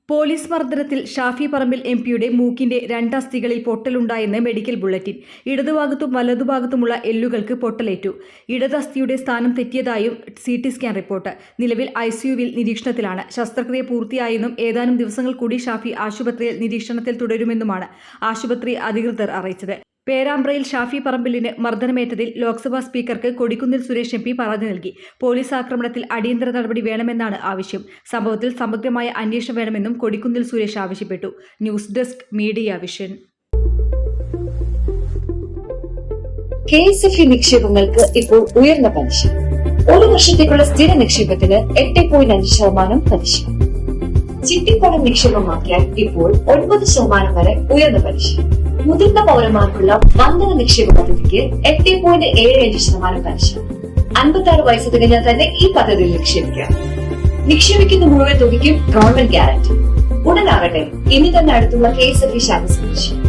Police മർദ്ദനത്തിൽ Shafi Parambil എംപിയുടെ മൂക്കിന്റെ രണ്ടസ്ഥികളിൽ പൊട്ടലുണ്ടായെന്ന് medical bulletin. ഇടതുഭാഗത്തും വലതുഭാഗത്തുമുള്ള എല്ലുകൾക്ക് പൊട്ടലേറ്റു. ഇടതസ്ഥിയുടെ സ്ഥാനം തെറ്റിയതായും CT scan report. നിലവിൽ ICUവിൽ നിരീക്ഷണത്തിലാണ്. ശസ്ത്രക്രിയ പൂർത്തിയായെന്നും ഏതാനും ദിവസങ്ങൾ കൂടി ഷാഫി ആശുപത്രിയിൽ നിരീക്ഷണത്തിൽ തുടരുമെന്നുമാണ് ആശുപത്രി അധികൃതർ അറിയിച്ചത്. പേരാമ്പ്രയിൽ ഷാഫി പറമ്പിലിന് മർദ്ദനമേറ്റതിൽ ലോക്സഭാ സ്പീക്കർക്ക് കൊടിക്കുന്നിൽ സുരേഷ് MP പരാതി നൽകി. പോലീസ് ആക്രമണത്തിൽ അടിയന്തര നടപടി വേണമെന്നാണ് ആവശ്യം. സംഭവത്തിൽ സമഗ്രമായ അന്വേഷണം വേണമെന്നും കൊടിക്കുന്നിൽ സുരേഷ് ആവശ്യപ്പെട്ടു. News desk media vision. KSFE നിക്ഷേപങ്ങൾക്ക് ഇപ്പോൾ ഉയർന്ന പലിശ. ഒരു വർഷത്തേക്കുള്ള സ്ഥിര നിക്ഷേപത്തിന് 8.5% പലിശ. ചിട്ടിപ്പണം നിക്ഷേപമാക്കിയാൽ ഇപ്പോൾ 9% വരെ ഉയർന്ന പലിശ. മുതിർന്ന പൗരന്മാർക്കുള്ള വന്ദന നിക്ഷേപ പദ്ധതിക്ക് 8.75% പലിശ. 56 വയസ്സ് തികഞ്ഞാൽ തന്നെ ഈ പദ്ധതിയിൽ നിക്ഷേപിക്കാം. നിക്ഷേപിക്കുന്ന മുഴുവൻ തുകയ്ക്കും ഗവൺമെന്റ് ഗ്യാരണ്ടി. ഉടനാകട്ടെ, ഇനി തന്നെ അടുത്തുള്ള KSFE ശാഖ സന്ദർശിക്കും.